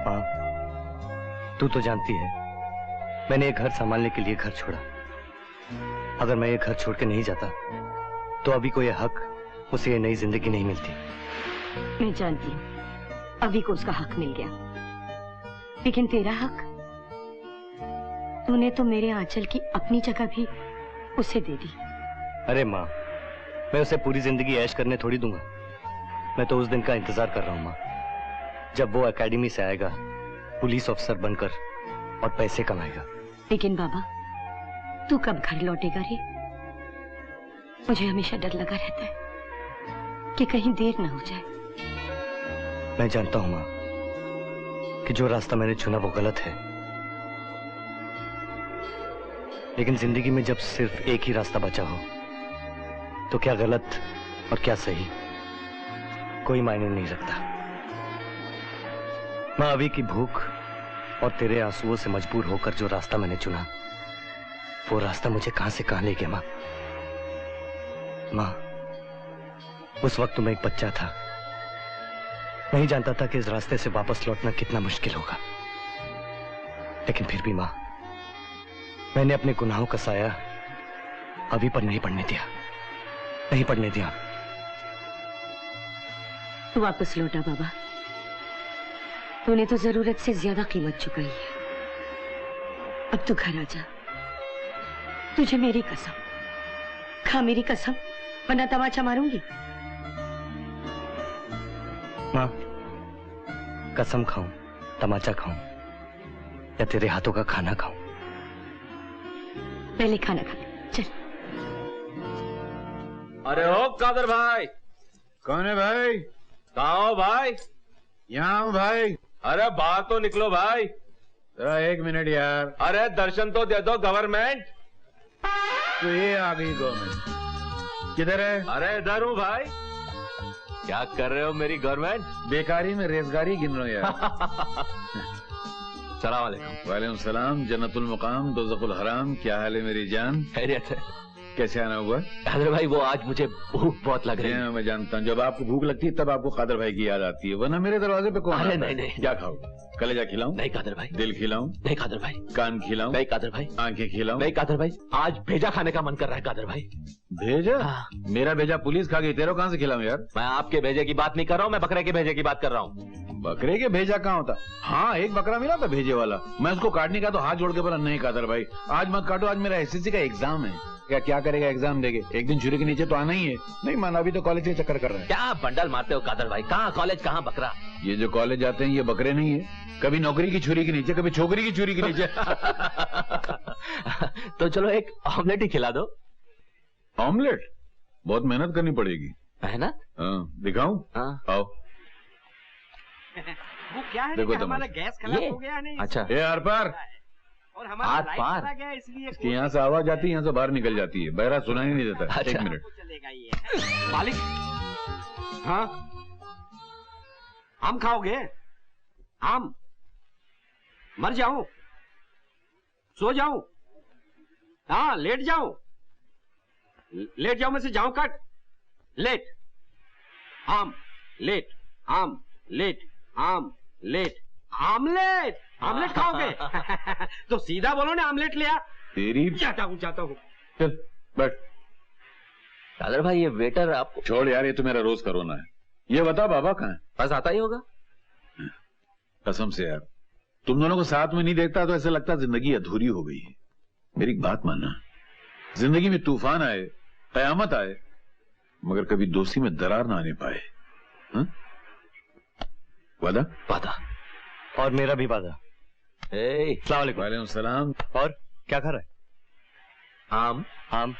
हाँ, तू तो जानती है मैंने ये घर संभालने के लिए घर छोड़ा। अगर मैं ये घर छोड़ के नहीं जाता तो अभी को ये हक, उसे ये नई जिंदगी नहीं मिलती। मैं जानती हूँ अभी को उसका हक मिल गया, लेकिन तेरा हक, तूने तो मेरे आंचल की अपनी जगह भी उसे दे दी। अरे माँ, मैं उसे पूरी जिंदगी ऐश करने थोड़ी दूंगा। मैं तो उस दिन का इंतजार कर रहा हूँ माँ, जब वो एकेडमी से आएगा पुलिस ऑफिसर बनकर और पैसे कमाएगा। लेकिन बाबा, तू कब घर लौटेगा रे? मुझे हमेशा डर लगा रहता है कि कहीं देर ना हो जाए। मैं जानता हूं मां कि जो रास्ता मैंने चुना वो गलत है, लेकिन जिंदगी में जब सिर्फ एक ही रास्ता बचा हो तो क्या गलत और क्या सही कोई मायने नहीं रखता। मां, अभी की भूख और तेरे आंसुओं से मजबूर होकर जो रास्ता मैंने चुना, वो रास्ता मुझे कहां से कहां ले गया मां। मां, उस वक्त मैं एक बच्चा था, नहीं जानता था कि इस रास्ते से वापस लौटना कितना मुश्किल होगा, लेकिन फिर भी मां, मैंने अपने गुनाहों का साया अभी पर नहीं पड़ने दिया, नहीं पड़ने दिया। तू वापस लौटा बाबा, तूने तो जरूरत से ज्यादा कीमत चुकाई है। अब तू घर आ जा। तुझे मेरी कसम, खा मेरी कसम, वरना तमाचा मारूंगी। मां, कसम खाऊं, तमाचा खाऊं या तेरे हाथों का खाना खाऊं? पहले खाना खा ले, चल। अरे ओ कादर भाई। कौन है भाई? कहाँ हो भाई? यहाँ हूँ भाई। अरे बाहर तो निकलो भाई। जरा 1 मिनट यार। अरे दर्शन तो दे दो गवर्नमेंट। तो ये आ गई गवर्नमेंट। किधर है? अरे इधर हूँ भाई। क्या कर रहे हो मेरी गवर्नमेंट? बेकारी में रेजगारी गिन रहा हूँ यार। सलाम वालेकुम। वालेकुम सलाम। जन्नतुल मुकाम दोज़खुल हराम। क्या हाल है मेरी जान? खैरियत है। कैसे आना हुआ? कादर भाई, वो आज मुझे भूख बहुत लग रही है। मैं जानता हूँ, जब आपको भूख लगती है तब आपको कादर भाई की याद आती है, वरना मेरे दरवाजे पे कौन? अरे नहीं नहीं। क्या खाओ? कलेजा खिलाऊं? नहीं कादर भाई। दिल खिलाऊं? नहीं कादर भाई। कान खिलाऊं? नहीं कादर भाई। आंखें खिलाऊं? नहीं कादर भाई, आज भेजा खाने का मन कर रहा है कादर भाई। भेजा? हाँ। मेरा भेजा पुलिस खा गई, तेरा कहाँ से खिलाऊं यार? मैं आपके भेजे की बात नहीं कर रहा हूँ, मैं बकरे के भेजे की बात कर रहा हूँ। बकरे के भेजा कहाँ होता? हाँ, एक बकरा मिला था भेजे वाला, मैं उसको काटने का तो हाथ जोड़ के बोला नहीं कादर भाई आज मत काटो, आज मेरा एसएससी का एग्जाम है। क्या करेगा एग्जाम देके? एक दिन छुरी के नीचे तो आना ही है। नहीं माना, अभी तो कॉलेज के चक्कर कर रहे हैं। क्या बंडल मारते हो कादर भाई? कहाँ कॉलेज, कहाँ बकरा? ये जो कॉलेज जाते हैं ये बकरे नहीं है, कभी नौकरी की छुरी के नीचे, कभी छोकरी की छुरी के नीचे। तो चलो एक ऑमलेट ही खिला दो। ऑमलेट? बहुत मेहनत करनी पड़ेगी। मेहनत? हाँ, दिखाऊं? हाँ। आओ। वो क्या है देखो कि हमारा गैस खराब हो गया नहीं। अच्छा। ये आर पार और हमारा आर लाइट पार? चला गया, इसलिए इसके यहाँ से आवाज आती है, यहाँ से बाहर निकल जाती है, बहरा सुनाई नहीं देता। अच्छा। 1 मिनट। चलेगा ये। मालिक, हाँ, आम खाओगे? आम? मर जाऊं? सो जाऊं? हाँ, लेट जाऊं? लेट जाऊं में से जाऊं कट? लेट आम, लेट आम, लेट आम, लेट आमलेट। आमलेट खाओगे? तो सीधा बोलो ना, आमलेट ले आ। तेरी जाता हूँ। चल बैठ। कादर भाई, ये वेटर आपको छोड़ यार, ये तो मेरा रोज का रोना है। ये बता बाबा कहाँ है? बस आता ही होगा। कसम से यार, तुम दोनों को साथ में नहीं देखता तो ऐसा लगता जिंदगी अधूरी हो गई है। मेरी एक बात मानना, जिंदगी में तूफान आए, कयामत आए, मगर कभी दोस्ती में दरार ना आने पाए। वादा? वादा। और मेरा भी वादा। अस्सलाम वालेकुम। वालेकुम सलाम। और क्या कर रहा है? आम। आम?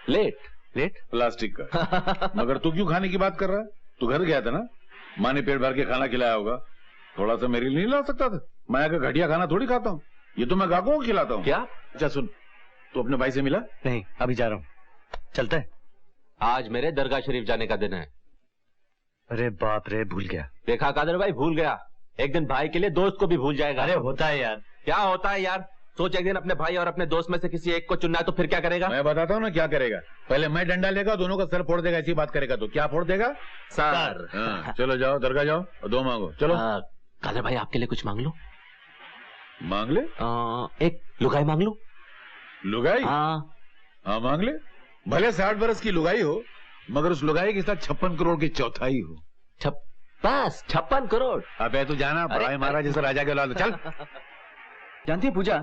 लेट। लेट? प्लास्टिक का। मगर तू क्यों खाने की बात कर रहा है? तू घर गया था ना, माँ ने पेट भर के खाना खिलाया होगा, थोड़ा सा मेरे लिए नहीं ला सकता था? मैं आकर घटिया खाना थोड़ी खाता हूँ, ये तो मैं गाहकों को खिलाता हूँ। क्या? अच्छा सुन, तू अपने भाई से मिला? नहीं, अभी जा रहा हूँ। चलता है? आज मेरे दरगाह शरीफ जाने का दिन है। अरे बाप रे, भूल गया। देखा कादर भाई, भूल गया। एक दिन भाई के लिए दोस्त को भी भूल जाएगा। अरे होता है यार। क्या होता है यार? सोच, एक दिन अपने भाई और अपने दोस्त में से किसी एक को चुनना है तो फिर क्या करेगा? मैं बताता हूँ ना क्या करेगा। पहले मैं डंडा लेगा, दोनों का सर फोड़ देगा। ऐसी बात करेगा तो क्या फोड़ देगा? सर। हाँ, चलो जाओ, दरगाह जाओ और दो मांगो। चलो। कादर भाई आपके लिए कुछ मांग लो? मांग ले। एक लुगाई मांग लो। लुगाई? हाँ मांग ले। भले 60 बरस की लुगाई हो, मगर उस लुगाई के साथ 56 करोड़ की चौथाई हो। बस 56 करोड़। अबे तू जाना, बड़ाई महाराज जैसे राजा के लाल। चल। जानती है पूजा,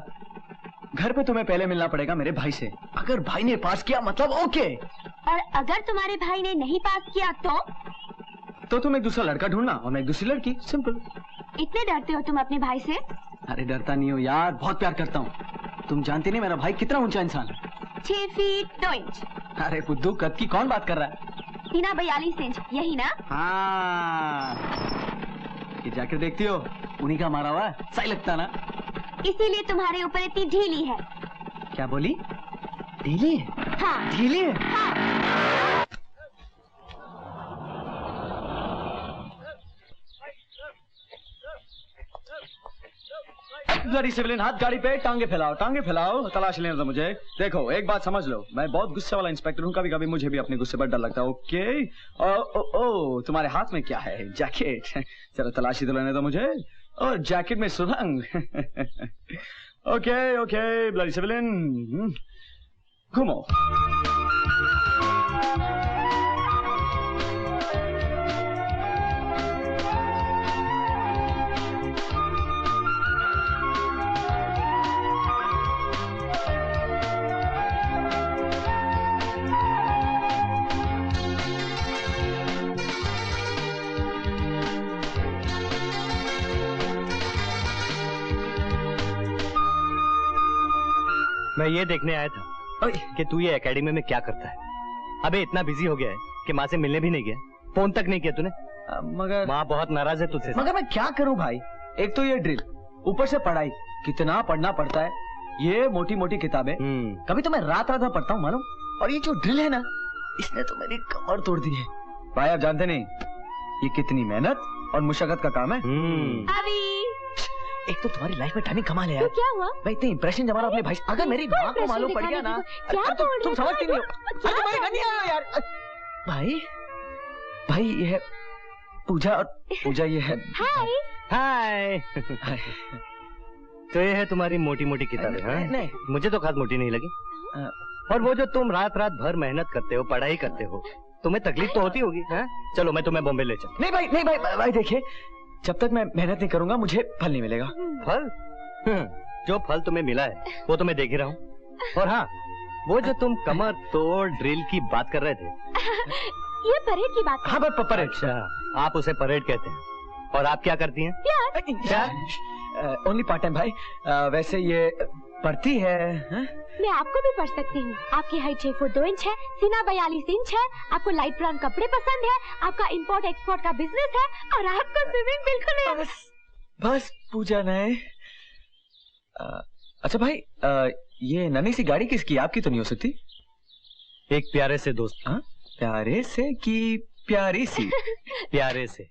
घर पे तुम्हें पहले मिलना पड़ेगा मेरे भाई से। अगर भाई ने पास किया मतलब ओके, और अगर तुम्हारे भाई ने नहीं पास किया तो तुम एक दूसरा लड़का ढूंढना और मैं एक दूसरी लड़की। सिंपल। इतने डरते हो तुम अपने भाई से? अरे डरता नहीं हो यार, बहुत प्यार करता हूँ। तुम जानती नहीं मेरा भाई कितना ऊंचा इंसान है। 6 फीट 2 इंच। अरे बुद्धू, कद की कौन बात कर रहा है? सीना 42 इंच, यही ना? हाँ, ये जैकेट देखती हो, उन्हीं का मारा हुआ है, सही लगता ना? इसीलिए तुम्हारे ऊपर इतनी ढीली है। क्या बोली? ढीली है? हाँ ढीली है? हाँ। ब्लडी सिविलियन, हाथ गाड़ी पे, टांगे फैलाओ, टांगे फैलाओ। तलाश लेने दो मुझे। देखो एक बात समझ लो, मैं बहुत गुस्से वाला इंस्पेक्टर हूँ, कभी कभी मुझे भी अपने गुस्से पर डर लगता है। ओके। ओ, तुम्हारे हाथ में क्या है? जैकेट। जरा तलाशी तो लेने दो मुझे। और जैकेट में सुरंग। ओके ओके ब्लडी सिविलियन, घूमो। मैं ये देखने आया था कि तू ये एकेडमी में क्या करता है। अबे इतना बिजी हो गया है कि माँ से मिलने भी नहीं गया, फोन तक नहीं किया तूने। मगर माँ बहुत नाराज है तुझसे। मगर मैं क्या करूं भाई, एक तो ये ड्रिल, ऊपर से पढ़ाई, कितना पढ़ना पड़ता है। ये मोटी मोटी किताबें, कभी तो मैं रात रात पढ़ता हूँ मालूम। और ये जो ड्रिल है ना, इसने तो मेरी कमर तोड़ दी है भाई। आप जानते नहीं ये कितनी मेहनत और मुशक्कत का काम है। अभी एक तो तुम्हारी लाइफ में टाइमिंग कमाल है यार। तो क्या हुआ? मैं इतने इंप्रेशन जमा रहा हूं अपने भाई से। अगर मेरी माँ को मालूम पड़ गया ना, तुम समझती नहीं हो। अरे भाई नहीं आया यार। भाई भाई ये है पूजा, और पूजा ये है। हाय। तो ये है तुम्हारी मोटी मोटी किताबें? हाँ? नहीं, मुझे तो खास मोटी नहीं लगी। और वो जो तुम रात रात भर मेहनत करते हो, पढ़ाई करते हो, तुम्हें तकलीफ तो होती होगी। हाँ? चलो मैं तुम्हें बॉम्बे ले चलूं। नहीं भाई, नहीं भाई देखिए, जब तक मैं मेहनत नहीं करूंगा मुझे फल नहीं मिलेगा। फल? जो फल तुम्हें मिला है वो तो मैं देख ही रहा हूँ। और हाँ, वो जो तुम कमर तोड़ ड्रिल की बात कर रहे थे, ये परेड की बात है। हाँ परेड। अच्छा, आप उसे परेड कहते हैं। और आप क्या करती हैं? प्यार। ओनली पार्ट टाइम भाई। वैसे ये पढ़ती है। मैं आपको भी पढ़ सकती हूँ। आपकी हाइट 6 फुट 2 इंच है, सीना 42 इंच है, आपको लाइट ब्राउन कपड़े पसंद है, आपका इंपोर्ट एक्सपोर्ट का बिजनेस है, और आपको स्विमिंग बिल्कुल नहीं। बस पूजा नहीं। अच्छा भाई, ये नन्ही सी गाड़ी किसकी? आपकी तो नहीं हो सकती। एक प्यारे से दोस्त। प्यारे से कि प्यारी सी? प्यारे से।